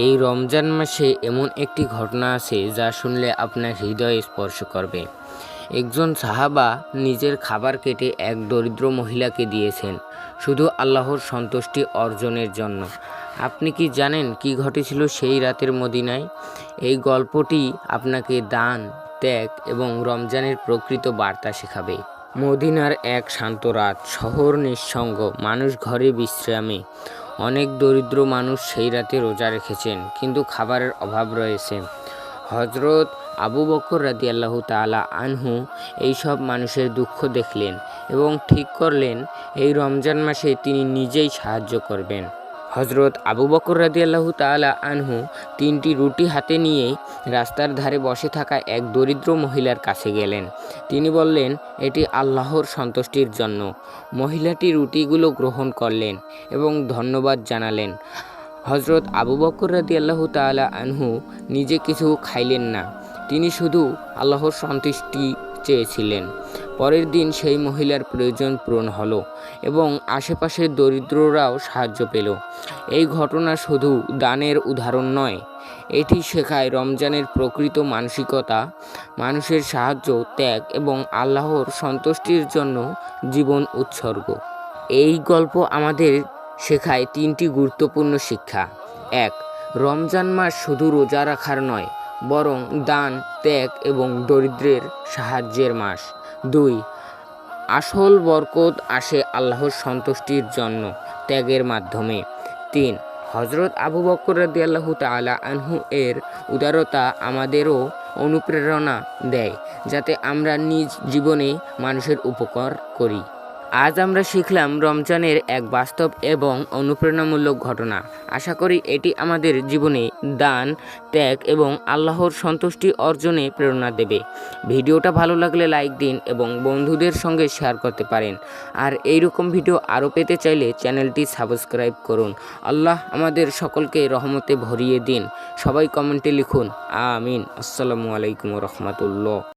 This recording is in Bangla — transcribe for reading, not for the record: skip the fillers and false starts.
এই রমজান মাসে এমন একটি ঘটনা আছে যা শুনলে আপনার হৃদয় স্পর্শ করবে। একজন সাহাবা নিজের খাবার কেটে এক দরিদ্র মহিলাকে দিয়েছেন শুধু আল্লাহর সন্তুষ্টি অর্জনের জন্য। আপনি কি জানেন কি ঘটেছিল সেই রাতের মদিনায়? এই গল্পটি আপনাকে দান, ত্যাগ এবং রমজানের প্রকৃত বার্তা শেখাবে। মদিনার এক শান্ত রাত, শহর নিঃসঙ্গ, মানুষ ঘরে বিশ্রামে। অনেক দরিদ্র মানুষ সেই রাতে রোজা রেখেছেন, কিন্তু খাবারের অভাব রয়েছে। হজরত আবু বকর রাদিয়াল্লাহু তাআলা আনহু এইসব মানুষের দুঃখ দেখলেন এবং ঠিক করলেন এই রমজান মাসে তিনি নিজেই সাহায্য করবেন। হজরত আবু বকর রাদিয়াল্লাহু তাআলা আনহু 3টি রুটি হাতে নিয়ে রাস্তার ধারে বসে থাকা এক দরিদ্র মহিলার কাছে গেলেন। তিনি বললেন, এটি আল্লাহর সন্তুষ্টির জন্য। মহিলাটি রুটিগুলো গ্রহণ করলেন এবং ধন্যবাদ জানালেন। হজরত আবু বকর রাদিয়াল্লাহু তাআলা আনহু নিজে কিছু খাইলেন না, তিনি শুধু আল্লাহর সন্তুষ্টি চেয়েছিলেন। পরের দিন সেই মহিলার প্রয়োজন পূরণ হলো এবং আশেপাশের দরিদ্ররাও সাহায্য পেল। এই ঘটনা শুধু দানের উদাহরণ নয়, এটি শেখায় রমজানের প্রকৃত মানসিকতা, মানুষের সাহায্য, ত্যাগ এবং আল্লাহর সন্তুষ্টির জন্য জীবন উৎসর্গ। এই গল্প আমাদের শেখায় 3টি গুরুত্বপূর্ণ শিক্ষা। 1. রমজান মাস শুধু রোজা রাখার নয়, বরং দান, ত্যাগ এবং দরিদ্রের সাহায্যের মাস। 2. আসল বরকত আসে আল্লাহর সন্তুষ্টির জন্য ত্যাগের মাধ্যমে। 3. হজরত আবু বকর রাদিয়াল্লাহু তাআলা আনহু এর উদারতা আমাদেরও অনুপ্রেরণা দেয়, যাতে আমরা নিজ জীবনে মানুষের উপকার করি। আজ আমরা শিখলাম রমজানের এক বাস্তব এবং অনুপ্রেরণামূলক ঘটনা। আশা করি এটি আমাদের জীবনে দান, ত্যাগ এবং আল্লাহর সন্তুষ্টি অর্জনে প্রেরণা দেবে। ভিডিওটা ভালো লাগলে লাইক দিন এবং বন্ধুদের সঙ্গে শেয়ার করতে পারেন। আর এইরকম ভিডিও আরও পেতে চাইলে চ্যানেলটি সাবস্ক্রাইব করুন। আল্লাহ আমাদের সকলকে রহমতে ভরিয়ে দিন। সবাই কমেন্টে লিখুন আমিন। আসসালামু আলাইকুম ওয়া রাহমাতুল্লাহ।